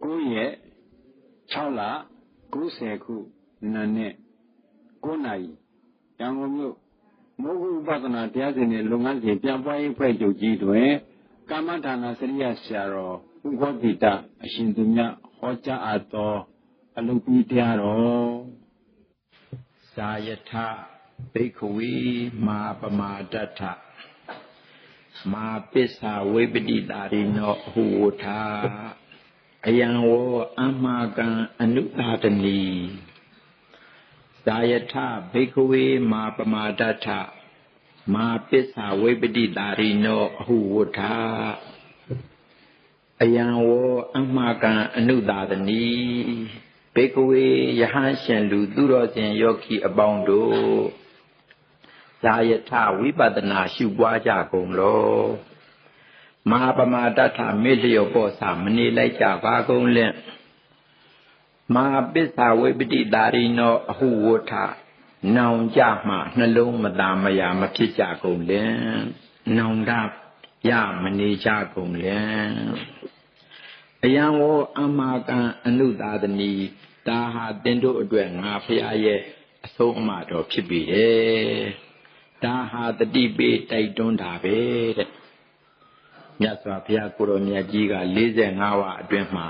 9ရက်6လ90ခုနံနက်9နာရီရန်ကုန်မြို့မိုးကုဥပဒနာတရားစဉ်နဲ့လုပ်ငန်းစဉ်ပြန်ပွားရေးဖွဲ့ချုပ်ကြီးတွင်ကာမဌာနစရိယဆရာတော်ဥပ္ပတိတအရှင်သူမြတ်ဟောကြားအပ်သောအလုပ်ပြီးတရားတော်သာယထဘိက္ခဝေမာပမာဒဋ္ဌမာပစ္စာဝိပတိတာရိနောအဟုဝထာအယံဝောအမကံအနုသာတနီသာယထဘိက္ခဝေမာပမာဒဋ္ဌမာပစ္စာဝိပတိတာရိနောအဟုဝထာအယံဝောအမကံအနုသာတနီဘိက္ခဝေယဟန်ရှင်လူသူတော်စင်ယောဂီအပေါင်းတို့သာယထဝိပဿနာရှုပွားကြကုန်လောမဟာပမာဒဋ္ဌမေလျောပောစာမနေလိုက်ကြပါကုန်လင့်မဟာပစ္စာဝိပတိတာရိနောအဟုဝထနောင်ကြမှနှလုံးမသာမယာမဖြစ်ကြကုန်လင့်နောင်တရမနေကြကုန်လင့်အယံဝောအမကံအနုသာတနီဒါဟာတင်တို့အတွက်ငါဖရာရဲ့အဆုံးအမတော်ဖြစ်ပြီတဲ့ဒါဟာတတိပိတိုက်တွန်းတာပဲတဲ့မြတ်စွာဘုရားကိုရောမြတ်ကြီးက45ဝအတွင်းမှာ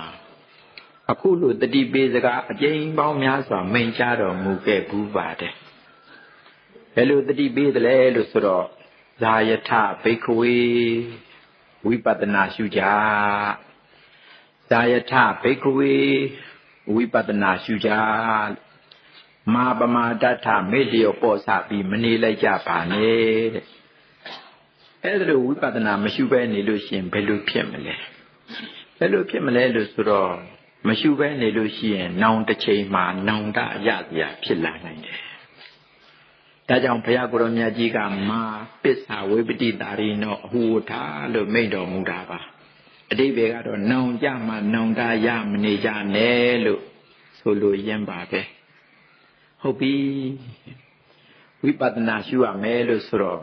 အခုလိုတတိပိစကားအကျဉ်းပေါင်းများစွာမိန့်ကြားတော်မူခဲ့ဘူးပါတယ်ဘယ်လိုတတိပိသလဲလို့ဆိုတော့ဇာယထဘိက္ခဝေဝိပဿနာရှုကြဇာယထဘိက္ခဝေဝိပဿနာရှုကြမာပမာဒဋ္ဌမေလျောပောစပြီးမနေလိုက်ကြပါနဲ့တဲ့အဲ့ဒါလိုဝိပဿနာမရှုဘဲနေလို့ရှိရင်ဘယ်လိုဖြစ်မလဲဘယ်လိုဖြစ်မလဲလို့ဆိုတော့မရှုဘဲနေလို့ရှိရင်နောင်တစ်ချိန်မှာနောင်တရစရာဖြစ်လာနိုင်တယ်ဒါကြောင့်ဘုရားကိုရောမြတ်ကြီးကမာပစ္စာဝိပတိတာရိနောအဟုဝထာလို့မိန့်တော်မူတာပါအတိပ္ပယ်ကတော့နောင်ကြမှာနောင်တရမနေကြနဲ့လို့ဆိုလိုရင်းပါပဲဟုတ်ပြီဝိပဿနာရှုရမယ်လို့ဆိုတော့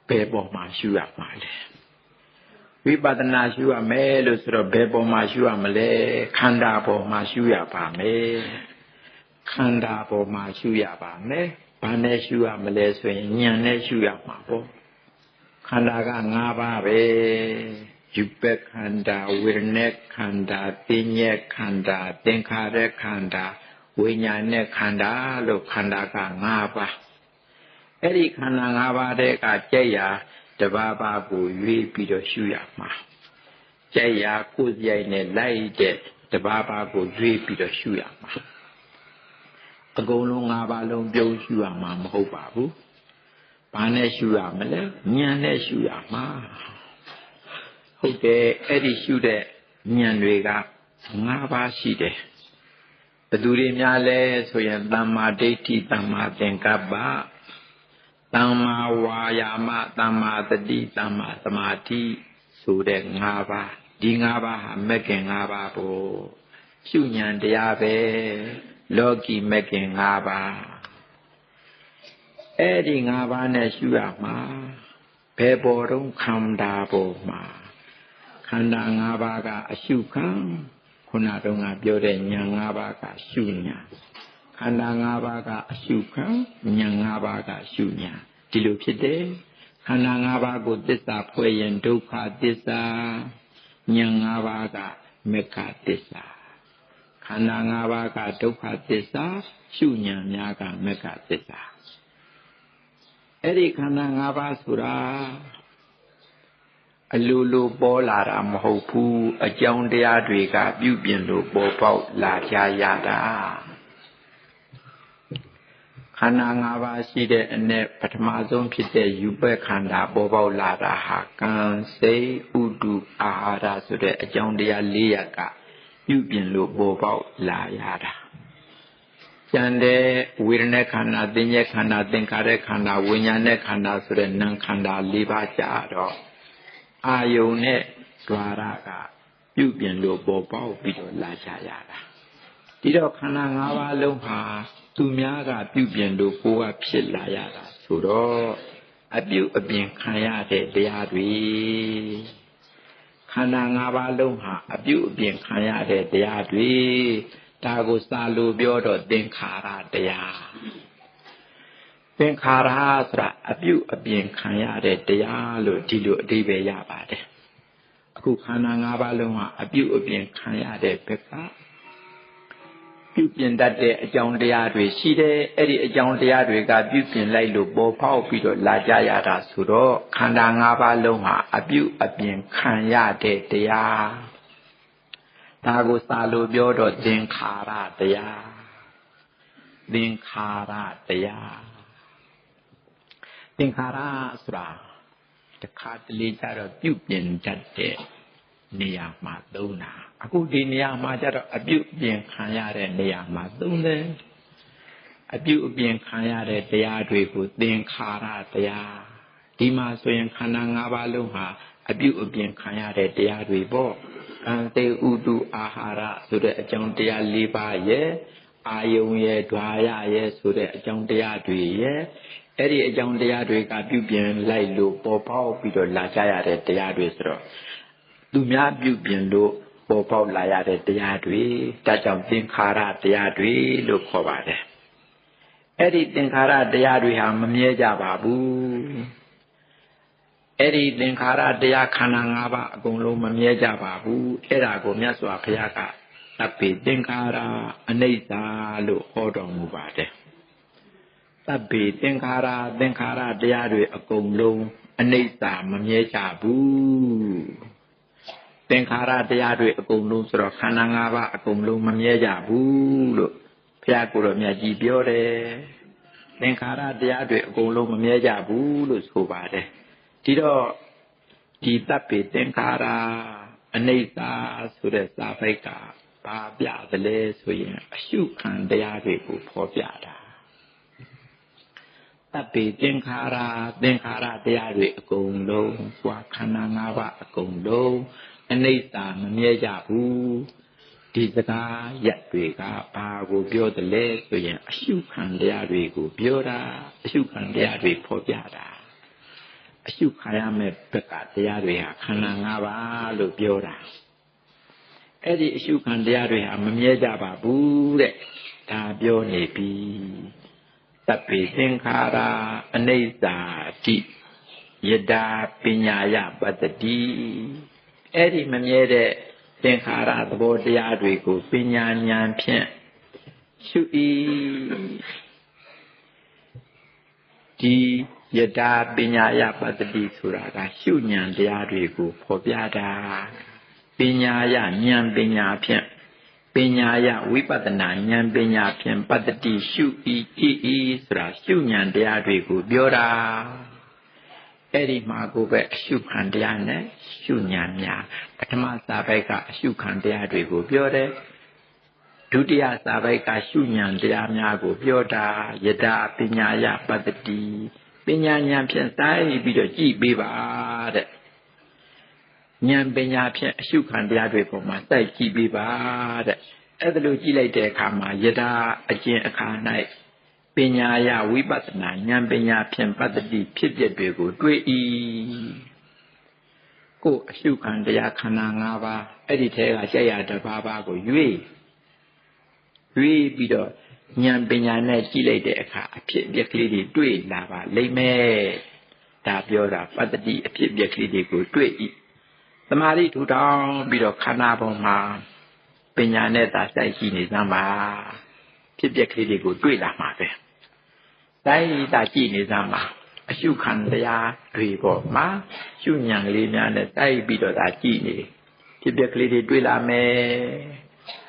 ဘယ်ပေါ်မှာရှုရမှာလဲဝိပဿနာရှုရမယ်လို့ဆိုတော့ဘယ်ပေါ်မှာရှုရမလဲခန္ဓာပေါ်မှာရှုရပါမယ်ခန္ဓာပေါ်မှာရှုရပါမယ်ဘာနဲ့ရှုရမလဲဆိုရင်ဉာဏ်နဲ့ရှုရမှာပေါ့ခန္ဓာက5ပါးပဲယူပက္ခန္ဓာဝေဒနာခန္ဓာပညာခန္ဓာသင်္ခါရခန္ဓာဝိညာဉ်နဲ့ခန္ဓာလို့ခန္ဓာက5ပါးအဲ့ဒီခန္ဓာ5ပါးတဲ့ကကြက်ရာတပါးပါးကိုရွေးပြီးတော့ရှုရမှာကြက်ရာကိုယ်ရိုက်နဲ့လိုက်တဲ့တပါးပါးကိုရွေးပြီးတော့ရှုရမှာအကုန်လုံး5ပါးလုံးပြုံးရှုရမှာမဟုတ်ပါဘူးဘာနဲ့ရှုရမလဲဉာဏ်နဲ့ရှုရမှာဟုတ်တယ်အဲ့ဒီရှုတဲ့ဉာဏ်တွေက5ပါးရှိတယ်ဘယ်သူတွေများလဲဆိုရင်သမ္မာဒိဋ္ဌိသမ္မာသင်္ကပ္ပသမ္မာဝါယာမသမ္မာတတိသမ္မာသမာဓိဆိုတဲ့5ပါးဒီ5ပါးဟာမဂ်ကင်5ပါးပေါ့ရှုဉဏ်တရားပဲလောကီမဂ်ကင်5ပါးအဲ့ဒီ5ပါးနဲ့ရှုရမှာဘယ်ပေါ်တော့ခန္ဓာပေါ်မှာခန္ဓာ5ပါးကအရှုခံခုနတုန်းကပြောတဲ့ဉာဏ်5ပါးကရှုဉာဏ်ခန္ဓာ5ပါးကအရှုခံဉာဏ်5ပါးကရှုဉာဏ်ဒီလိုဖြစ်တယ်ခန္ဓာ5ပါးကိုသစ္စာဖွဲ့ရင်ဒုက္ခသစ္စာဉာဏ်5ပါးကမေဃသစ္စာခန္ဓာ5ပါးကဒုက္ခသစ္စာရှုဉာဏ်များကမေဃသစ္စာအဲ့ဒီခန္ဓာ5ပါးဆိုတာအလိုလိုပေါ်လာတာမဟုတ်ဘူးအကြောင်းတရားတွေကပြုပြင်လို့ပေါ်ပေါက်လာကြရတာခန္ဓာ5ပါးရှိတဲ့အ내ပထမဆုံးဖြစ်တဲ့ယူပခန္ဓာပေါ်ပေါက်လာတာဟာကံစိတ်ဥဒုအာဟာရဆိုတဲ့အကြောင်းတရား4ရပ်ကပြုပြင်လို့ပေါ်ပေါက်လာရတာကျန်တဲ့ဝေဒနာခန္ဓာသင်္ညေခန္ဓာသင်္ခါရခန္ဓာဝိညာဉ်နဲ့ခန္ဓာဆိုတဲ့နာမ်ခန္ဓာ4ပါးကြတော့အာယုန်နဲ့ဓာရကပြုပြင်လို့ပေါ်ပေါက်ပြီးတော့လာကြရတာဒီတော့ခန္ဓာ5ပါးလုံးဟာသူများကပြုပြင်လို့ကိုယ်ကဖြစ်လာရတာဆိုတော့အပြုအပြင်ခံရတဲ့တရားတွေခ ခန္ဓာ၅ပါးလုံးဟာအပြုအပြင်ခံရတဲ့တရားတွေဒါကိုစာလို့ပြောတော့သင်္ခါရတရားသင်္ခါရဆိုတာအပြုအပြင်ခံရတဲ့တရားလို့ဒီလိုအဓိပ္ပာယ်ရပါတယ်အခုခန္ဓာ၅ပါးလုံးဟာအပြုအပြင်ခံရတဲ့ဘက်ကပြုပြင်တတ်တဲ့အကြောင်းတရားတွေရှိတယ်အဲ့ဒီအကြောင်းတရားတွေကပြုပြင်လိုက်လို့ပေါ်ပေါက်ပြီးတော့လာကြရတာဆိုတော့ခန္ဓာ၅ပါးလုံးဟာအပြုအပြင်ခံရတဲ့တရားဒါကိုစာလို့ပြောတော့သင်္ခါရတရားသင်္ခါရတရားသင်္ခါရဆိုတာတခါတလေကျတော့ပြုပြင်တတ်တဲ့နေရာမှာသုံးတာအခုဒီနေရာမှာကျတော့အပြုအပြင်ခံရတဲ့နေရာမှာသုံးတယ်အပြုအပြင်ခံရတဲ့တရားတွေကိုသင်္ခါရတရားဒီမှာဆိုရင်ခန္ဓာ၅ပါးလုံးဟာအပြုအပြင်ခံရတဲ့တရားတွေပေါ့ကံတေဥတုအာဟာရဆိုတဲ့အကြောင်းတရား၄ပါးရဲ့အာယုံရဲ့ဓွာရရဲ့ဆိုတဲ့အကြောင်းတရားတွေရဲ့အဲ့ဒီအကြောင်းတရားတွေကပြုပြင်လိုက်လို့ပေါ်ပေါက်ပြီးတော့လာကြရတဲ့တရားတွေဆိုတော့သူများပြုပြင်လို့ပေါ်ပေါက်လာရတဲ့တရားတွေဒါကြောင့်သင်္ခါရတရားတွေလို့ခေါ်ပါတယ်အဲ့ဒီသင်္ခါရတရားတွေဟာမမြဲကြပါဘူးအဲ့ဒီသင်္ခါရတရားခန္ဓာ၅ပါးအကုန်လုံးမမြဲကြပါဘူးအဲ့ဒါကိုမြတ်စွာဘုရားကသဗ္ဗေသင်္ခါရအနိစ္စလို့ဟောတော်မူပါတယ်သဗ္ဗေသင်္ခါရတရားတွေအကုန်လုံးအနိစ္စမမြဲကြဘူးသင်္ခါရတရားတွေအကုန်လုံးဆိုတော့ခန္ဓာ၅ပါးအကုန်လုံးမမြဲကြဘူးလို့ဘုရားကိုယ်တော်မြတ်ကြီးပြောတယ်သင်္ခါရတရားတွေအကုန်လုံးမမြဲကြဘူးလို့ဆိုပါတယ်ဒီတော့ဒီသဗ္ဗေသင်္ခါရအနိစ္စဆိုတဲ့စာပိုက်ကဘာပြသလဲဆိုရင်အရှုခံတရားတွေကိုဖော်ပြတာသဗ္ဗေသင်္ခါရတရားတွေအကုန်လုံးသွားခန္ဓာ၅ပါးအကုန်လုံးအနိစ္စမမြဲကြဘူးဒီစကားရက်တွေကဘာကိုပြောသလဲဆိုရင်အရှုခံတရားတွေကိုပြောတာအရှုခံတရားတွေဖော်ပြတာအရှုခံရမယ့်ဘက်ကတရားတွေဟာခန္ဓာ၅ပါးလို့ပြောတာအဲ့ဒီအရှုခံတရားတွေဟာမမြဲကြပါဘူးတဲ့ဒါပြောနေပြီသဗ္ဗေသင်္ခါရအနိစ္စတိယတာပညာယပတ္တိအဲ့ဒီမမြဲတဲ့သင်္ခါရသဘောတရားတွေကိုပညာဉာဏ်ဖြင့်ရှု၏ဒီယတာပညာယပတ္တိဆိုတာကရှုဉာဏ်တရားတွေကိုဖော်ပြတာပညာယဉာဏ်ပညာဖြင့်ပညာယဝိပဿနာဉာဏ်ပညာဖြင့်ပတ္တိရှု၏ဆိုတာရှုဉာဏ်တရားတွေကိုပြောတာအဲ့ဒီမှာကိုပဲအရှုခံတရားနဲ့ရှုဉာဏ်များပထမစာပိုက်ကအရှုခံတရားတွေကိုပြောတယ်ဒုတိယစာပိုက်ကရှုဉာဏ်တရားများကိုပြောတာယတာပညာယပတ္တိပညာဉာဏ်ဖြင့်စိုက်ပြီးတော့ကြည့်ပေးပါတဲ့ဉာဏ်ပညာဖြင့်အရှုခံတရားတွေပေါ်မှာစိုက်ကြည့်ပေးပါတဲ့အဲ့ဒါလိုကြည့်လိုက်တဲ့အခါမှာယတာအကျင့်အခါ၌ပညာယဝိပဿနာဉာဏ်ပညာဖြင့်ပတ္တိဖြစ်ပျက်တွေကိုတွေ့၏ကိုယ်အရှုခံတရားခန္ဓာ၅ပါးအဲ့ဒီထဲကဆက်ရတစ်ပါးပါးကိုရွေးပြီးတော့ဉာဏ်ပညာနဲ့ကြည့်လိုက်တဲ့အခါအဖြစ်အပျက်ကလေးတွေတွေ့လာပါလိမ့်မယ်ဒါပြောတာပတ္တိအဖြစ်အပျက်ကလေးတွေကိုတွေ့၏သမာဓိထူထောင်ပြီးတော့ခန္ဓာပေါ်မှာပညာနဲ့သာစိုက်ကြည့်နေစမ်းပါဖြစ်ပျက်ကလေးတွေကိုတွေ့လာမှာပဲတိုင်းတာကြည့်နေစမ်းပါအရှုခံတရားတွေပေါ်မှာရှုဉာဏ်ကလေးများနဲ့တိုက်ပြီးတော့ဒါကြည့်နေဖြစ်ပျက်ကလေးတွေတွေ့လာမယ်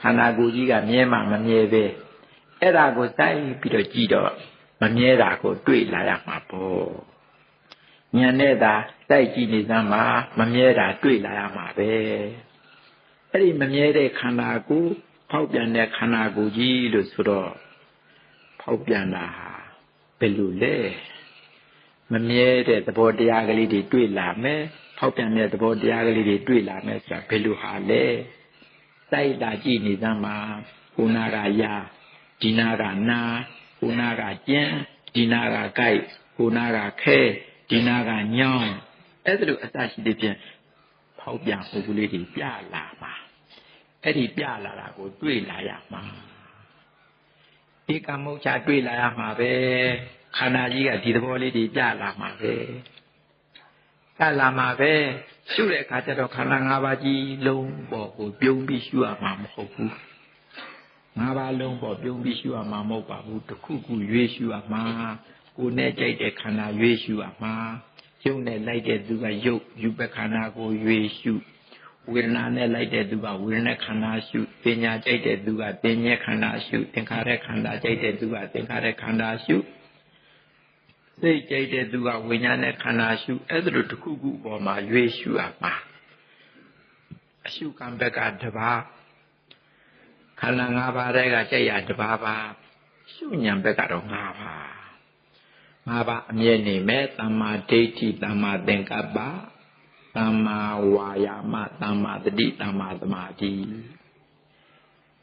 ခန္ဓာကိုယ်ကြီးကမြဲမှမမြဲပဲအဲ့ဒါကိုတိုက်ပြီးတော့ကြည့်တော့မမြဲတာကိုတွေ့လာရမှာပေါ့ဉာဏ်နဲ့သာတိုက်ကြည့်နေစမ်းပါမမြဲတာတွေ့လာရမှာပဲအဲ့ဒီမမြဲတဲ့ခန္ဓာကိုယ်ဖောက်ပြန်တဲ့ခန္ဓာကိုယ်ကြီးလို့ဆိုတော့ဖောက်ပြန်တာဟာဘယ်လိုလဲမမြဲတဲ့သဘောတရားကလေးတွေတွေ့လာမယ်ဖောက်ပြန်တဲ့သဘောတရားကလေးတွေတွေ့လာမယ်ဆိုတာဘယ်လိုဟာလဲတိုက်တာကြည့်နေစမ်းပါခုနာကယာဒီနာကနာခုနာကကျင်းဒီနာကကိုက်ခုနာကခဲဒီနာကညောင်းအဲ့ဒါလိုအစရှိတဲ့ဖြင့်ဖ ဖောက်ပြန်မှုကလေးတွေပြလာမှာအဲ့ဒီပြလာတာကိုတွေ့လာရမှာဧကမုတ်ချတွေ့လာရမှာပဲခန္ဓာကြီးကဒီသဘောလေးတွေပြလာမှာပဲပြလာမှာပဲရှုတဲ့အခါကျတော့ခန္ဓာ၅ပါးကြီးလုံးပေါ်ကိုပြုံးပြီးရှုရမှာမဟုတ်ဘူး၅ပါးလုံးပေါ်ပြုံးပြီးရှုရမှာမဟုတ်ပါဘူးတစ်ခုခုရွေးရှုရမှာကိုယ်နဲ့ကြိုက်တဲ့ခန္ဓာရွေးရှုရမှာရုပ်နဲ့လိုက်တဲ့သူကရုပ်ယူပခန္ဓာကိုရွေးရှုဝေဒနာနဲ့လိုက်တဲ့သူကဝေဒနာခန္ဓာရှုပညာကြိုက်တဲ့သူကပညာခန္ဓာရှုသင်္ခါရခန္ဓာကြိုက်တဲ့သူကသင်္ခါရခန္ဓာရှုစိတ်ကြိုက်တဲ့သူကဝိညာဉ်နဲ့ခန္ဓာရှုအဲ့ဒါလိုတစ်ခုခုပေါ်မှာရွေးရှုရမှာအရှုကံဘက်ကတပါးခန္ဓာ၅ပါးတည်းကကြိုက်ရတပါးပါရှုဉဏ်ဘက်ကတော့၅ပါး၅ပါးအမြဲနေမဲ့သမ္မာဒိဋ္ဌိသမ္မာသင်္ကပ္ပသမ္မာဝါယာမသမ္မာတတိသမ္မာသမာဓိ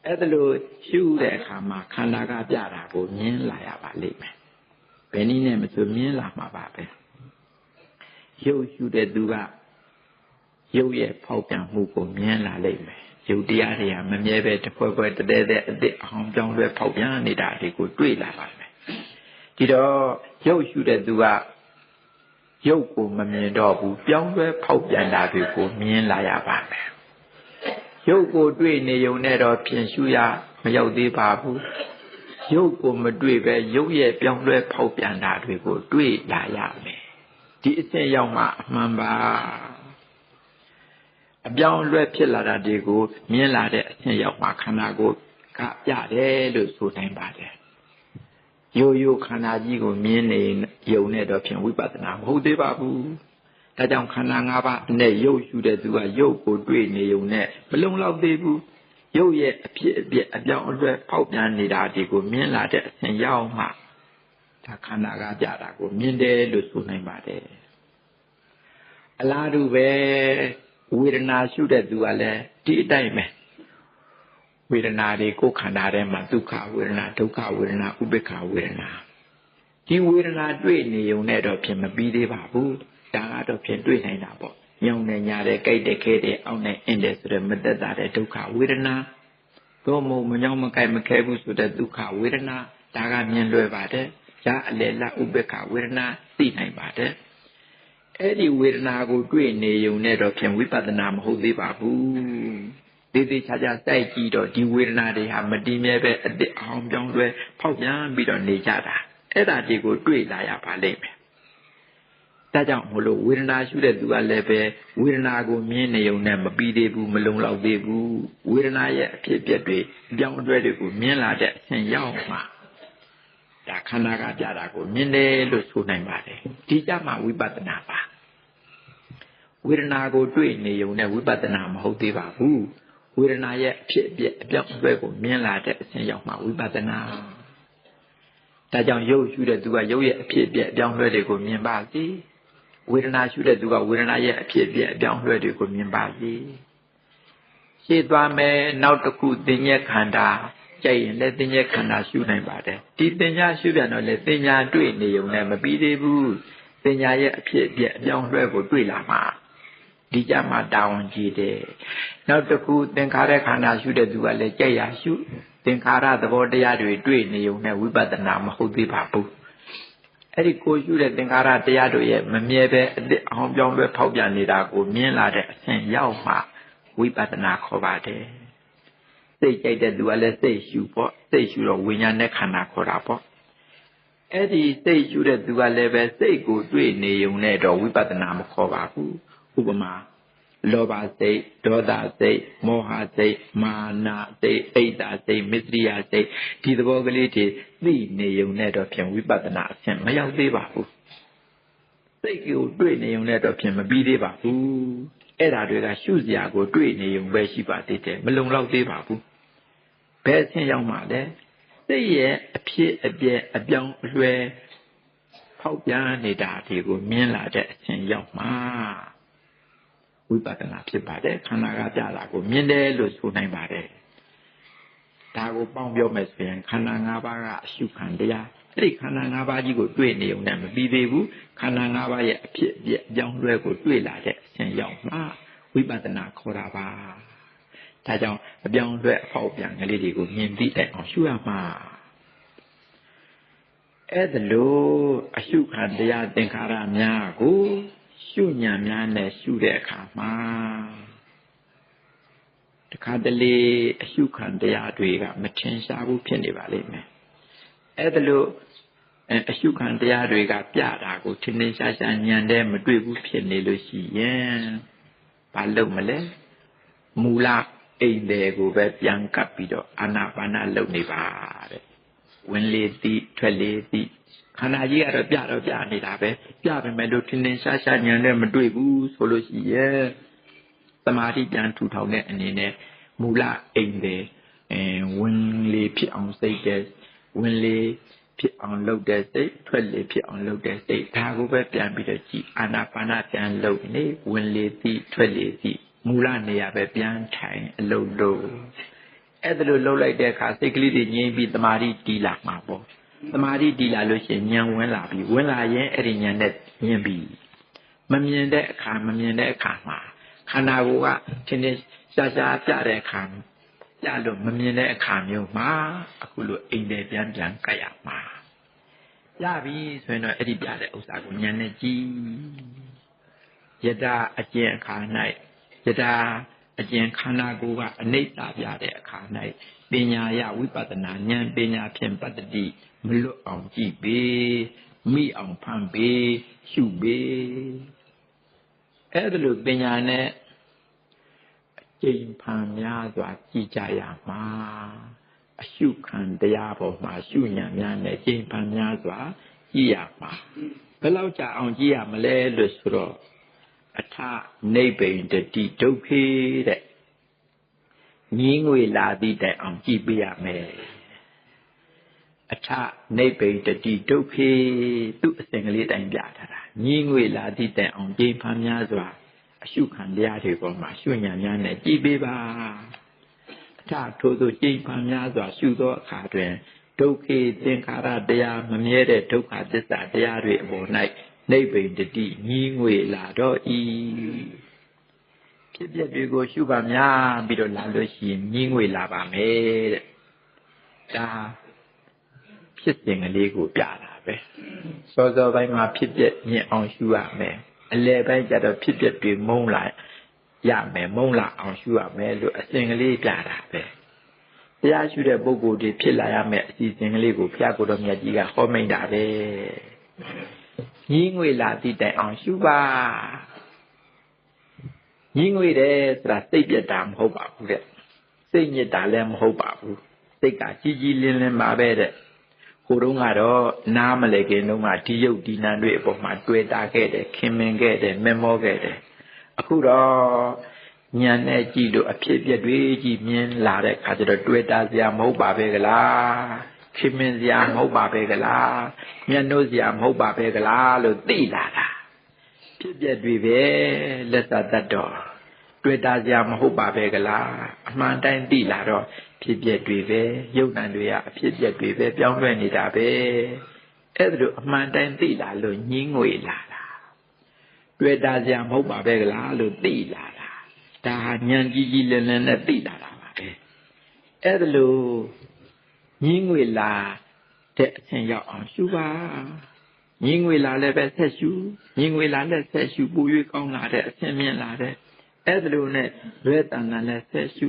အဲ့ဒါလိုရှုတဲ့အခါမှာခန္ဓာကပြတာကိုမြင်လာရပါလိမ့်မယ်ဘယ်နည်းနဲ့မဆိုမြင်လာမှာပါပဲရုပ်ရှုတဲ့သူကရုပ်ရဲ့ဖောက်ပြန်မှုကိုမြင်လာလိမ့်မယ်ရုပ်တရားတွေကမမြဲပဲတစ်ဖွဲဖွဲတည်းတဲ့အစ်စ်အောင်ကြောင်းလွဲဖောက်ပြန်နေတာတွေကိုတွေ့လာပါမယ်ဒီတော့ရုပ်ရှုတဲ့သူကရုပ်ကိုမမြင်တော့ဘူးပြောင်းလဲဖောက်ပြန်တာတွေကိုမြင်လာရပါမယ်ရုပ်ကိုတွေ့နေုံနဲ့တော့ဖြင့်ရှုရမရောက်သေးပါဘူးရုပ်ကိုမတွေ့ပဲရုပ်ရဲ့ပြောင်းလဲဖောက်ပြန်တာတွေကိုတွေ့လာရမယ်ဒီအစစ်ရောက်မှအမှန်ပါအပြောင်းလဲဖြစ်လာတာတွေကိုမြင်လာတဲ့အစစ်ရောက်မှခန္ဓာကိုယ်ကပြတယ်လို့ဆိုနိုင်ပါတယ်ရိုးရိုးခန္ဓာကြီးကိုမြင်နေရုံနဲ့တော့ဖြင့်ဝိပဿနာမဟုတ်သေးပါဘူးဒါကြောင့်ခန္ဓာ၅ပါးနဲ့ရုပ်ရှုတဲ့သူကရုပ်ကိုတွေ့နေရုံနဲ့မလုံလောက်သေးဘူးရုပ်ရဲ့အဖြစ်အပျက်အပြောင်းအလဲဖောက်ပြန်နေတာဒီကိုမြင်လာတဲ့အစဉ်ရောက်မှဒါခန္ဓာကပြတာကိုမြင်တယ်လို့ဆိုနိုင်ပါတယ်အလားတူပဲဝေဒနာရှုတဲ့သူကလည်းဒီအတိုင်းပဲဝေဒနာတွေကိုယ်ခန္ဓာထဲမှာဒုက္ခဝေဒနာဒုက္ခဝေဒနာဥပေက္ခဝေဒနာဒီဝေဒနာတွေ့နေုံနဲ့တော့ဖြင့်မပြီးသေးပါဘူးဒါကတော့ဖြင့်တွေ့နိုင်တာပေါ့ညောင်းနေညာတဲ့ကြိုက်တဲ့ခဲတဲ့အောက်နဲ့အင်းတဲ့ဆိုတဲ့မသက်တာတဲ့ဒုက္ခဝေဒနာသို့မဟုတ်မညောင်းမကြိုက်မခဲဘူးဆိုတဲ့ဒုက္ခဝေဒနာဒါကမြင်လွယ်ပါတယ်ဈာအလယ်လဥပေက္ခဝေဒနာသိနိုင်ပါတယ်အဲ့ဒီဝေဒနာကိုတွေ့နေုံနဲ့တော့ဖြင့်ဝိပဿနာမဟုတ်သေးပါဘူးသေးသေးချာချာစိုက်ကြည့်တော့ဒီဝေဒနာတွေဟာမတည်မြဲပဲအစ်စ်အောင်ပြောင်းလဲဖောက်ပြန်ပြီးတော့နေကြတာအဲ့ဒါတွေကိုတွေ့လာရပါလိမ့်မယ်ဒါကြောင့်မလို့ဝေဒနာရှုတဲ့သူကလည်းပဲဝေဒနာကိုမြင်နေုံနဲ့မပြီးသေးဘူးမလုံလောက်သေးဘူးဝေဒနာရဲ့အဖြစ်အပျက်တွေအပြောင်းအလဲတွေကိုမြင်လာတဲ့အဆင့်ရောက်မှဒါခန္ဓာကပြတာကိုမြင်တယ်လို့ဆိုနိုင်ပါတယ်ဒီကြမှာဝိပဿနာပါဝေဒနာကိုတွေ့နေုံနဲ့ဝိပဿနာမဟုတ်သေးပါဘူးဝေဒနာရဲ့အဖြစ်အပျက်အပြောင်းအလဲကိုမြင်လာတဲ့အဆင့်ရောက်မှဝိပဿနာဒါကြောင့်ရုပ်ရှုတဲ့သူကရုပ်ရဲ့အဖြစ်အပျက်အပြောင်းအလဲတွေကိုမြင်ပါစေဝေဒနာရှုတဲ့သူကဝေဒနာရဲ့အဖြစ်အပျက်အပြောင်းအလဲတွေကိုမြင်ပါစေရှင်းသွားမယ်နောက်တစ်ခုသင်္ညေခန္ဓာကြိုက်ရင်လည်းသင်္ညေခန္ဓာရှုနိုင်ပါတယ်ဒီသင်္ညာရှုပြန်တော့လည်းသင်္ညာတွေ့နေုံနဲ့မပြီးသေးဘူးသင်္ညာရဲ့အဖြစ်အပျက်အပြောင်းအလဲကိုတွေ့လာမှာဒီကြမှာတာဝန်ကြီးတယ်နောက်တစ်ခုသင်္ခါရခန္ဓာရှုတဲ့သူကလည်းကြိုက်ရရှုသင်္ခါရသဘောတရားတွေတွေ့နေုံနဲ့ဝိပဿနာမဟုတ်သေးပါဘူးအဲ့ဒီကိုရှုတဲ့သင်္ခါရတရားတို့ရဲ့မမြဲပဲအစ်စ်အောင်ပြောင်းလဲဖောက်ပြန်နေတာကိုမြင်လာတဲ့အဆင့်ရောက်မှဝိပဿနာခေါ်ပါတယ်စိတ်ကြိုက်တဲ့သူကလည်းစိတ်ရှုပေါ့စိတ်ရှုတော့ဝိညာဉ်နဲ့ခန္ဓာခေါ်တာပေါ့အဲ့ဒီစိတ်ရှုတဲ့သူကလည်းပဲစိတ်ကိုတွေ့နေုံနဲ့တော့ဝိပဿနာမခေါ်ပါဘူးဥပမာလောဘစိတ်ဒေါသစိတ်မောဟစိတ်မာနစိတ်အိတ်တာစိတ်မစ္စရိယစိတ်ဒီသဘောကလေးတွေသိနေုံနဲ့တော့ဖြင့်ဝိပဿနာအဆင့်မရောက်သေးပါဘူးစိတ်ကိုတွေ့နေုံနဲ့တော့ဖြင့်မပြီးသေးပါဘူးအဲ့ဒါတွေကရှုစရာကိုတွေ့နေုံပဲရှိပါသေးတယ်မလုံလောက်သေးပါဘူးဘယ်အဆင့်ရောက်မှလဲစိတ်ရဲ့အဖြစ်အပျက်အပြောင်းအလဲဖောက်ပြန်နေတာတွေကိုမြင်လာတဲ့အဆင့်ရောက်မှဝိပဿနာဖြစ်ပါတယ်ခန္ဓာကပြတာကိုမြင်တယ်လို့ဆိုနိုင်ပါတယ်ဒါကိုပေါင်းပြောမယ်ဆိုရင်ခန္ဓာ၅ပါးကအရှုခံတရားအဲ့ဒီခန္ဓာ၅ပါးကြီးကိုတွေ့နေုံနဲ့မပြီးသေးဘူးခန္ဓာ၅ပါးရဲ့အဖြစ်အပျက်အပြောင်းလဲကိုတွေ့လာတဲ့အဆင့်ရောက်မှဝ ဝိပဿနာခေါ်တာပါဒါကြောင့်အပြောင်းအလဲအဖောက်ပြန်ကလေးတွေကိုမြင်သိတဲ့အောင်ရှုရမှာအဲ့ဒါလို့အရှုခံတရားသင်္ခါရများကိုရှုဉာဏ်များနဲ့ရှုတဲ့အခါမှာတခါတလေအရှုခံတရားတွေကမထင်ရှားဘူးဖြစ်နေပါလိမ့်မယ်အဲ့ဒါလို့အရှုခံတရားတွေကပြတာကိုထင်ထင်ရှားရှားဉာဏ်နဲ့မတွေ့ဘူးဖြစ်နေလို့ရှိရင်ဘာလုပ်မလဲမူလအိမ်တွေကိုပဲပြန်ကပ်ပြီးတော့အာနာပါနလုပ်နေပါတဲ့ဝင်လေသိထွက်လေသိခန္ဓာကြီးကတော့ပြနေတာပဲပြပေမဲ့လို့ထင်ထင်ရှားရှားဉာဏ်နဲ့မတွေ့ဘူးဆိုလို့ရှိရင်သမာဓိပြန်ထူထောင်တဲ့အနေနဲ့မူလအိမ်တွေဝင်လေဖြစ်အောင်စိတ်တဲ့ဝင်လေဖြစ်အောင်လုပ်တဲ့စိတ်ထွက်လေဖြစ်အောင်လုပ်တဲ့စိတ်ဒါကိုပဲပြန်ပြီးတော့ကြည်အာနာပါနပြန်လုပ်နေဝင်လေသိထွက်လေသိမူလနေရာပဲပြန်ထိုင်အလုပ်လုပ်အဲ့ဒါလိုလုပ်လိုက်တဲ့အခါစိတ်ကလေးတွေငြိမ်းပြီးသမာဓိတည်လာမှာပေါ့သမာဓိတည်လာလို့ရှိရင်ဉာဏ်ဝင်လာပြီဝင်လာရင်အဲ့ဒီဉာဏ်နဲ့မြင်ပြီမမြင်တဲ့အခါမှာခန္ဓာကိုယ်ကထင်ထင်ရှားရှားပြတဲ့အခါပြလို့မမြင်တဲ့အခါမျိုးမှာအခုလိုအိမ်တွေပြန်ကပ်ရမှာရပြီဆိုရင်တော့အဲ့ဒီပြတဲ့ဥစ္စာကိုဉာဏ်နဲ့ကြည့်ယတအကျင့်အခါ၌ယတအကျင့်ခန္ဓာကိုယ်ကအနိစ္စပြတဲ့အခါ၌ပညာယဝိပဿနာဉာဏ်ပညာဖြင့်ပတ္တိမလွတ်အောင်ကြည့်ပေမိအောင်ဖန်ပေရှုပေအဲ့ဒါလိုပညာနဲ့အကျင့်ဖန်များစွာကြည့်ကြရမှာအရှုခံတရားပေါ်မှာရှုဉာဏ်များနဲ့အကျင့်ဖန်များစွာကြည့်ရမှာဘယ်လောက်ကြာအောင်ကြည့်ရမလဲလို့ဆိုတော့အထနိဗ္ဗိတတိဒုက္ခေတဲ့ငြင်းငွေလာသည့်တိုင်အောင်ကြည့်ပြရမယ်အထနိဗ္ဗိတတိဒုက္ခေသူ့အစဉ်ကလေးတိုင်ပြထားတာငြင်းငွေလာသည့်တိုင်အောင်ကြိမ်ဖန်များစွာအရှုခံတရားတွေပေါ်မှာရှုဉာဏ်များနဲ့ကြည့်ပေးပါအထထို့သို့ကြိမ်ဖန်များစွာရှုသောအခါတွင်ဒုက္ခေသင်္ခါရတရားမမြဲတဲ့ဒုက္ခသစ္စာတရားတွေအပေါ်၌နိဗ္ဗိတတိငြင်းငွေလာတော့ဤဖြစ်ပျက်တွေကိုရှုပါများပြီးတော့လာလို့ရှိရင်ငြင်းငွေလာပါမယ်တဲ့ဒါဖြစ်စဉ်ကလေးကိုပြတာပဲစောစောပိုင်းမှာဖြစ်ပျက်မြင်အောင်ရှုရမယ်အလယ်ပိုင်းကျတော့ဖြစ်ပျက်တွေမုန်းလာရမယ်မုန်းလာအောင်ရှုရမယ်လို့အစဉ်ကလေးပြတာပဲတရားရှုတဲ့ပုဂ္ဂိုလ်တွေဖြစ်လာရမယ်အစီအစဉ်ကလေးကိုဘုရားကိုယ်တော်မြတ်ကြီးကဟောမိန့်တာပဲငြင်းငွေလာသည့်တိုင်အောင်ရှုပါငြင်းငွေတယ်ဆိုတာစိတ်ပြတ်တာမဟုတ်ပါဘူးတဲ့စိတ်ညစ်တာလည်းမဟုတ်ပါဘူးစိတ်ကကြီးကြီးလင်းလင်းပါပဲတဲ့ဟိုတုန်းကတော့နားမလဲခင်တုန်းကဒီရုပ်ဒီနာတွေအပေါ်မှာတွေ့တာခဲ့တယ်ခင်မင်ခဲ့တယ်မမောခဲ့တယ်အခုတော့ဉာဏ်နဲ့ကြည့်လို့အဖြစ်ပြက်တွေကြည့်မြင်လာတဲ့အခါကျတော့တွေ့တာစရာမဟုတ်ပါပဲကလားခင်မင်စရာမဟုတ်ပါပဲကလားမျက်နှာစရာမဟုတ်ပါပဲကလားလို့သိလာတာဖြစ်ပြက်တွေပဲလက်သတတ်တော့တွေ့တာစရာမဟုတ်ပါပဲကလားအမှန်တိုင်းသိလာတော့ဖြစ်ပြက်တွေပဲယုတ်တန်တွေကအဖြစ်ပြက်တွေပဲပြောင်းလဲနေတာပဲအဲ့ဒါလိုအမှန်တိုင်းသိလာလို့ညင်းငွေလာတာတွေ့တာစရာမဟုတ်ပါပဲကလားလို့သိလာတာဒါဟာဉာဏ်ကြီးကြီးလင်းလင်းနဲ့သိလာတာပါပဲအဲ့ဒါလိုညင်းငွေလာတဲ့အဆင့်ရောက်အောင်ရှုပါညင်းငွေလာလည်းပဲဆက်ရှုညင်းငွေလာလည်းဆက်ရှုပူ၍ကောင်းလာတဲ့အဆင့်မြင့်လာတဲ့အဲ့ဒါလိုနဲ့လွဲတန်တာလည်းဆက်ရှု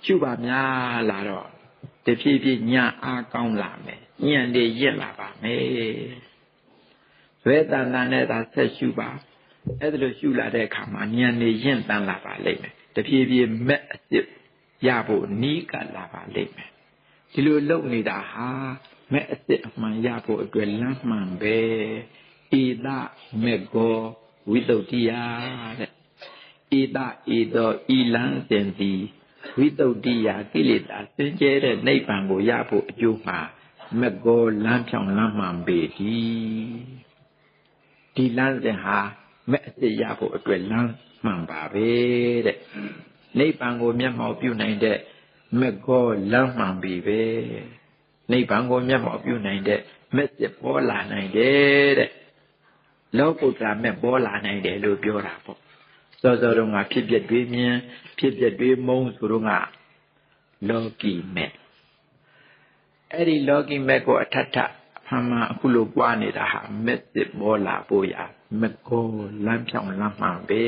ရှုပါများလာတော့တဖြည်းဖြည်းညာအားကောင်းလာမယ်ဉာဏ်တွေရင့်လာပါမယ်လွဲတန်တာနဲ့သာဆက်ရှုပါအဲ့ဒါလိုရှုလာတဲ့အခါမှာဉာဏ်တွေရင့်တန်လာပါလိမ့်မယ်တဖြည်းဖြည်းမဲ့အစ်ရဖို့နီးကပ်လာပါလိမ့်မယ်ဒီလိုလုပ်နေတာဟာမဲ့အစ်အမှန်ရဖို့အတွက်လမ်းမှန်ပဲဣဒမေကောဝိတုဒ္ဓိယတဲ့ဣဒဤသောဤလမ်းစဉ်သည်ဝိတုဒ္ဓိယကိလေသာစင်ကြဲတဲ့နိဗ္ဗာန်ကိုရဖို့အကျိုးမှာမကောလမ်းဖြောင်းလမ်းမှန်ပေသည်ဒီလမ်းစဉ်ဟာမဲ့အစ်ရဖို့အတွက်လမ်းမှန်ပါပဲတဲ့နိဗ္ဗာန်ကိုမျက်မှောက်ပြုနိုင်တဲ့မကောလမ်းမှန်ပြီပဲနိဗ္ဗာန်ကိုမျက်မှောက်ပြုနိုင်တဲ့မဲ့စစ်ပေါ်လာနိုင်တယ်တဲ့လောကုတ္တရာမဲ့ပေါ်လာနိုင်တယ်လို့ပြောတာပေါ့ စောစောတော့ငါဖြစ်ပြတွေမြင်ဖြစ်ပြတွေမုံဆိုတော့ငါလောကီမဲ့အဲ့ဒီလောကီမဲ့ကိုအထထအမှန်အခုလိုပွားနေတာဟာမက်စစ်ပေါ်လာဖို့ရမကောလမ်းဖြောင်းလမ်းမှန်ပဲ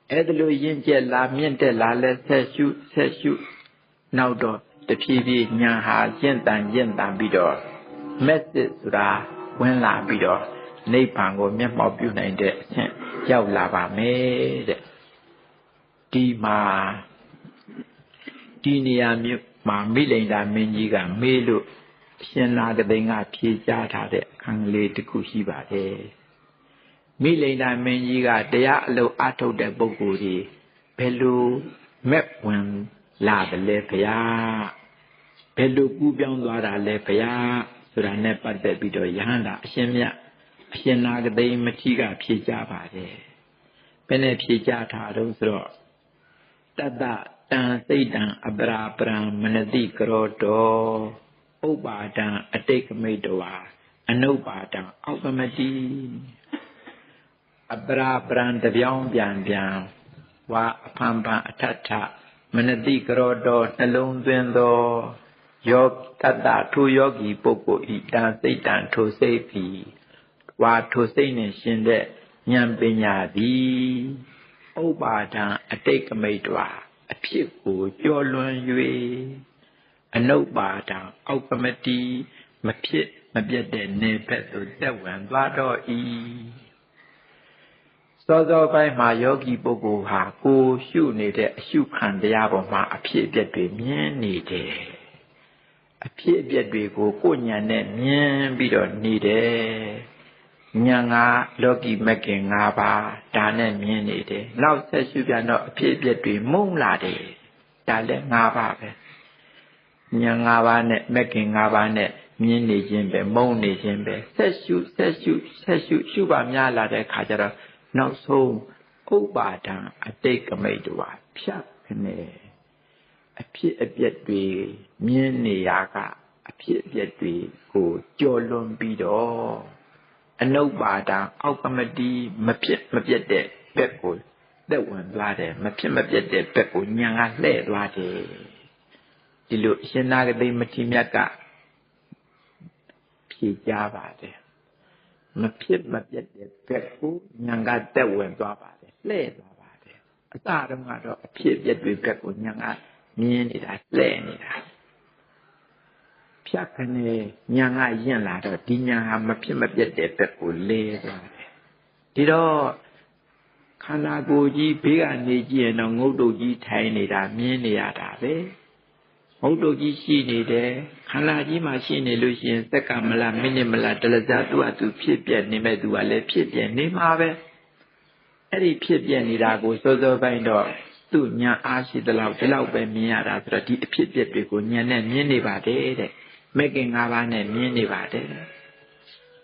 အဲ့ဒါလိုရင်ကျက်လာမြင့်တက်လာလဲဆက်ရှုနောက်တော့တဖြည်းဖြည်းညာဟာကျင့်တန်ပြီးတော့မက်စစ်ဆိုတာဝင်လာပြီးတော့နိဗ္ဗာန်ကိုမျက်မှောက်ပြုနိုင်တဲ့အဆင့်ရောက်လာပါမယ်တဲ့ဒီမှာဒီနေရာမြို့မှာမိလိန်တာမင်းကြီးကမေးလို့ရှင်နာကသိန်းကဖြေကြားထားတဲ့အခန်းလေးတစ်ခုရှိပါတယ်မိလိန်တာမင်းကြီးကတရားအလုပ်အထုတ်တဲ့ပုဂ္ဂိုလ်ကြီးဘယ်လိုမက်ဝင်လာတယ်လဲဗျာဘယ်လိုကူးပြောင်းသွားတာလဲဗျာဆိုတာနဲ့ပတ်သက်ပြီးတော့ယဟန္တာအရှင်မြတ်အရှင်နာကသိန်းမတိကဖြေကြားပါတယ်ဘယ်နဲ့ဖြေကြားထားတော့ဆိုတော့တတ္တတံစိတ်တံအပရာပရံမနတိကရောတောဥပ္ပါဒံအတိတ်ကမိတဝါအနုပ္ပါဒံအောက်ကမတိအပရာပရံတပြောင်းပြန်ဝါအဖန်ပန်အထထမနတိကရောတောနှလုံးသွင်းသောယောတတ္တထိုယောဂီပုဂ္ဂိုလ်ဤတံစိတ်တံထိုစိတ်သည်ဝါထိုစိတ်နှင့်ရှင်တဲ့ဉာဏ်ပညာသည်ဥပ္ပါဒံအတိတ်ကမိတဝါအဖြစ်ကိုကျော်လွန်၍အနုပ္ပါဒံအောက်ကမတိမဖြစ်မပြတ်တဲ့နေဘက်သို့တက်ဝင်သွားတော့၏စောစောပိုင်းမှာယောဂီပုဂ္ဂိုလ်ဟာကိုရှုနေတဲ့အရှုခံတရားပေါ်မှာအဖြစ်အပျက်တွေမြင်နေတယ်အဖြစ်အပျက်တွေကိုကိုယ်ဉာဏ်နဲ့မြင်ပြီးတော့နေတယ်ဉာဏ်ကလောကီမဂ်ခင်၅ပါးဒါနဲ့မြင်နေတယ်နောက်ဆက်ရှုပြန်တော့အဖြစ်အပျက်တွေမုံလာတယ်ဒါလည်း၅ပါးပဲဉာဏ်၅ပါးနဲ့မဂ်ခင်၅ပါးနဲ့မြင်နေခြင်းပဲမုံနေခြင်းပဲဆက်ရှုရှုပါများလာတဲ့ခါကျတော့နောက်ဆုံးဥပ္ပါဒံအတိတ်ကမိတဝါဖြတ်ခနဲ့အဖြစ်အပျက်တွေမြင်နေရကအဖြစ်အပျက်တွေကိုကြော်လွန်ပြီးတော့အနုပ္ပါဒံအောက်ကမတိမဖြစ်မပြတ်တဲ့ဘက်ကိုသက်ဝင်သွားတယ်မဖြစ်မပြတ်တဲ့ဘက်ကိုဉာဏ်ကလှည့်သွားတယ်ဒီလိုအရှင်နာဂတိမတိမြတ်ကဖြေကြားပါတယ်မဖြစ်မပြတ်တဲ့ဘက်ကိုဉာဏ်ကသက်ဝင်သွားပါတယ်လှည့်သွားပါတယ်အစတုန်းကတော့အဖြစ်အပျက်တွေဘက်ကိုဉာဏ်ကမြင်နေတာလှည့်နေတာဖြတ်ခနဲ့ဉာဏ်ကယဉ်လာတော့ဒီဉာဏ်ဟာမဖြစ်မပြတ်တဲ့ဘက်ကိုလဲသွားတယ်ဒီတော့ခန္ဓာကိုယ်ကြီးဘေးကနေကြည့်ရင်တော့ငုတ်တုတ်ကြီးထိုင်နေတာမြင်နေရတာပဲငုတ်တုတ်ကြီးရှိနေတယ်ခန္ဓာကြီးမှာရှိနေလို့ရှိရင်စက္ကမလားမိနစ်မလားတလဇာသူ့အတူဖြစ်ပြနေမဲ့သူကလည်းဖြစ်ပြနေမှာပဲအဲ့ဒီဖြစ်ပြနေတာကိုစောစောပိုင်းတော့သူ့ဉာဏ်အားရှိသလောက်ဒီလောက်ပဲမြင်ရတာဆိုတော့ဒီအဖြစ်ပြက်တွေကိုဉာဏ်နဲ့မြင်နေပါတယ်တဲ့မဂ်ခင်၅ပါးနဲ့မြင်နေပါတယ်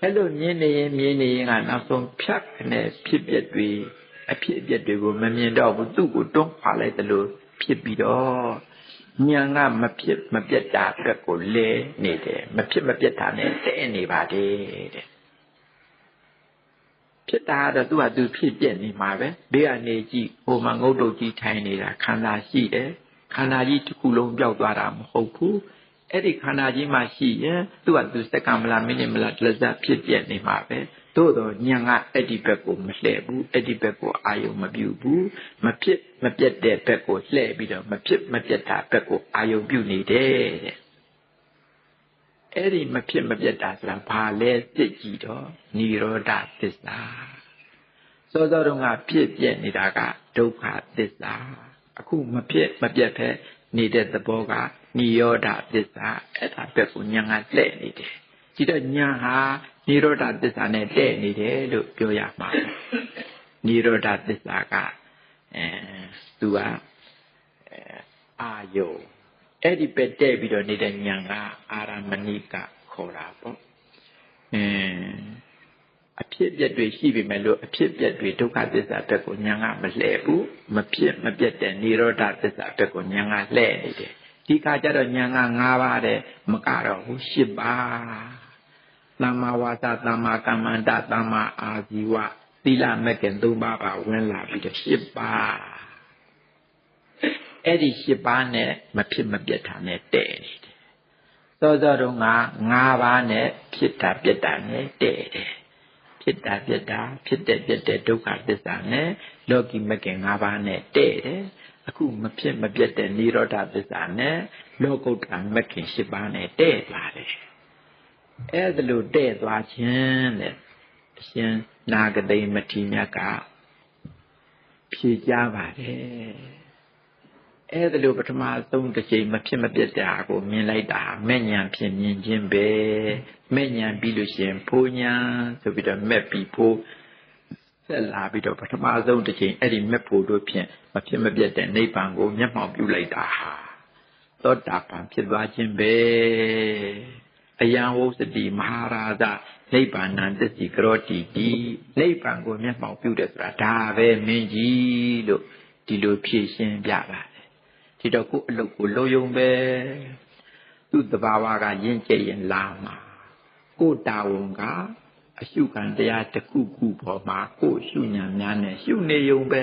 အဲ့လိုမြင်နေရင်ကနောက်ဆုံးဖြတ်နဲ့ဖြစ်ပြက်တွေအဖြစ်အပျက်တွေကိုမမြင်တော့ဘူးသူ့ကိုတွန်းခွာလိုက်တယ်လို့ဖြစ်ပြီးတော့ဉာဏ်ကမဖြစ်မပြတ်တာဘက်ကိုလဲနေတယ်မဖြစ်မပြတ်တာနဲ့တဲ့နေပါတယ်တဲ့ဖြစ်တာတော့သူ့ဟာသူဖြစ်ပြနေမှာပဲဘေးကနေကြည့်ဟိုမှာငုတ်တုတ်ကြီးထိုင်နေတာခန္ဓာရှိတယ်ခန္ဓာကြီးတစ်ခုလုံးပြောက်သွားတာမဟုတ်ဘူးအဲ့ဒီခန္ဓာကြီးမှာရှိရင်သူ့ဟာသူစက္ကမလားမိနစ်မလားတလဇတ်ဖြစ်ပြနေမှာပဲသို့တော့ဉာဏ်ကအဲ့ဒီဘက်ကိုမလှည့်ဘူးအဲ့ဒီဘက်ကိုအာယုံမပြုဘူးမဖြစ်မပြတ်တဲ့ဘက်ကိုလှည့်ပြီးတော့မဖြစ်မပြတ်တာဘက်ကိုအာယုံပြုနေတယ်တဲ့အဲ့ဒီမဖြစ်မပြတ်တာဆိုတာဘာလဲသိကြည့်တော့និရောဓသစ္စာစောစောတုန်းကဖြစ်ပြနေတာကဒုက္ခသစ္စာအခုမဖြစ်မပြတ်ဖက်နေတဲ့သဘောကនិရောဓသစ္စာအဲ့ဒါဘက်ကိုဉာဏ်ကလှည့်နေတယ်ဒီတော့ဉာဏ်ဟာនិရောဓသစ္စာနဲ့တဲ့နေတယ်လို့ပြောရမှာនិရောဓသစ္စာကသူကအာယုအဲ့ဒီပဲတဲ့ပြီးတော့နေတဲ့ဉာဏ်ကအာရမဏိကခေါ်တာပေါ့အဖြစ်အပျက်တွေရှိပြီမဲ့လို့အဖြစ်အပျက်တွေဒုက္ခသစ္စာဘက်ကိုဉာဏ်ကမလှည့်ဘူးမဖြစ်မပြတ်တဲ့និရောဓသစ္စာဘက်ကိုဉာဏ်ကလှည့်နေတယ်ဒီခါကျတော့ဉာဏ်က၅ပါးတဲ့မကတော့ဘူး၈ပါးသမ္မာဝါစာသမ္မာကမ္မန္တသမ္မာအာဇီဝ သီလမက်ကင်3ပါးပါဝင်လာပြီးတော့7ပါးအဲ့ဒီ7ပါးနဲ့မဖြစ်မပြတ်တာနဲ့တဲ့နေတယ်သောတော့က5ပါးနဲ့ဖြစ်တာပြတ်တာနဲ့တဲ့တယ်ဖြစ်တာပြတ်တာဖြစ်တဲ့ပြတ်တဲ့ဒုက္ခသစ္စာနဲ့လောကီမက်ကင်5ပါးနဲ့တဲ့တယ်အခုမဖြစ်မပြတ်တဲ့និရောဓသစ္စာနဲ့လောကုတ္တရာမက်ကင်7ပါးနဲ့တဲ့သွားတယ်အဲ့ဒါလို့တဲ့သွားခြင်းတဲ့အရှင်နာဂတိမထေရမြတ်ကဖြေကြားပါတယ်အဲ့ဒါလို့ပထမဆုံးတစ်ချိန်မဖြစ်မပြတ်တာကိုမြင်လိုက်တာမဲ့ညာဖြစ်မြင်ခြင်းပဲမဲ့ညာပြီးလို့ရှိရင်ဖိုးညာဆိုပြီးတော့မဲ့ပြီးဖိုးဆက်လာပြီးတော့ပထမဆုံးတစ်ချိန်အဲ့ဒီမဲ့ဖို့တို့ဖြင့်မဖြစ်မပြတ်တဲ့နိဗ္ဗာန်ကိုမျက်မှောက်ပြုလိုက်တာဟာသောတာပန်ဖြစ်သွားခြင်းပဲအယံဝုစတိမဟာရာဇနိဗ္ဗာန်သစ္စီကရောတိတိနိဗ္ဗာန်ကိုမျက်မှောက်ပြုတယ်ဆိုတာဒါပဲမင်းကြီးလို့ဒီလိုဖြည့်ရှင်းပြပါတယ်ဒီတော့ကိုယ်အလုပ်ကိုလုံယုံပဲသူ့တဘာဝကယဉ်ကျေးရင်လာမှာကိုယ်တာဝန်ကအရှုခံတရားတစ်ခုခုပေါ်မှာကိုယ်ရှုဉဏ်များနဲ့ရှုနေယုံပဲ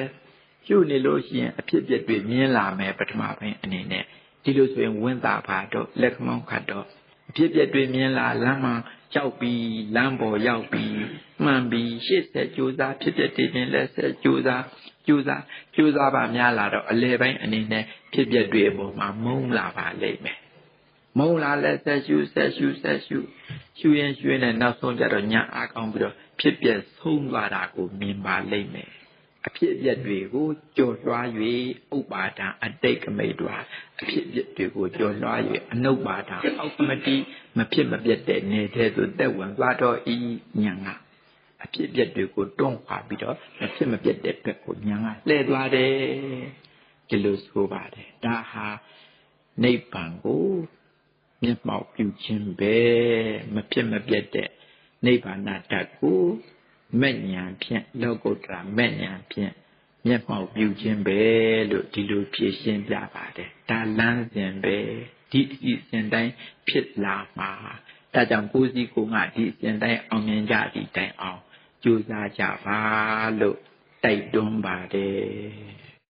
ရှုနေလို့ရှိရင်အဖြစ်ပြက်တွေမြင်လာမယ်ပထမပိုင်းအနေနဲ့ဒီလိုဆိုရင်ဝင်းသာပါတော့လက်ခမောင်းခတ်တော့အဖြစ်ပြက်တွေမြင်လာလမ်းမှာကြောက်ပြီးလမ်းပေါ်ရောက်ပြီးမှန်ပြီးရှေ့ဆက်ကြိုးစားဖြစ်ပြက်တွေနဲ့လက်ဆက်ကြိုးစားပါများလာတော့အလေပိုင်းအနေနဲ့ဖြစ်ပြက်တွေအပေါ်မှာမုန်းလာပါလိမ့်မယ်မုန်းလာလက်ဆက်ရှုရင်ရွှေနဲ့နောက်ဆုံးကြတော့ညာအားကောင်းပြီးတော့ဖြစ်ပြက်ဆုံးသွားတာကိုမြင်ပါလိမ့်မယ်အဖြစ်ပြက်တွေကိုကြော်လွှား၍ဥပါဒံအတိတ်ကမိတ်တွာအဖြစ်ပြက်တွေကိုကြော်လွှား၍အနုပါဒံအောက်ကမတိမဖြစ်မပြတ်တဲ့နေတဲ့သို့သက်ဝင်သွားတော့ဤညာကအဖြစ်ပြက်တွေကိုတွန်းခွာပြီးတော့မဖြစ်မပြတ်တဲ့ဘက်ကိုညာကလှည့်သွားတယ်ဒီလိုဆိုပါတယ်ဒါဟာနိဗ္ဗာန်ကိုမျက်မှောက်ပြုခြင်းပဲမဖြစ်မပြတ်တဲ့နိဗ္ဗာန်ဓာတ်ကိုမဲ့ညာဖြင့်လောကုတ္တရာမဲ့ညာဖြင့်မျက်မှောက်ပြုခြင်းပဲလို့ဒီလိုဖြည့်ရှင်းပြပါတယ်ဒါလမ်းစဉ်ပဲဒီအစီအစဉ်တိုင်းဖြစ်လာမှာဒါကြောင့်ကိုယ်စီကိုယ်ငါဒီအစဉ်တိုင်းအောင်မြင်ကြသည့်တိုင်အောင်ကြိုးစားကြပါလို့တိုက်တွန်းပါတယ်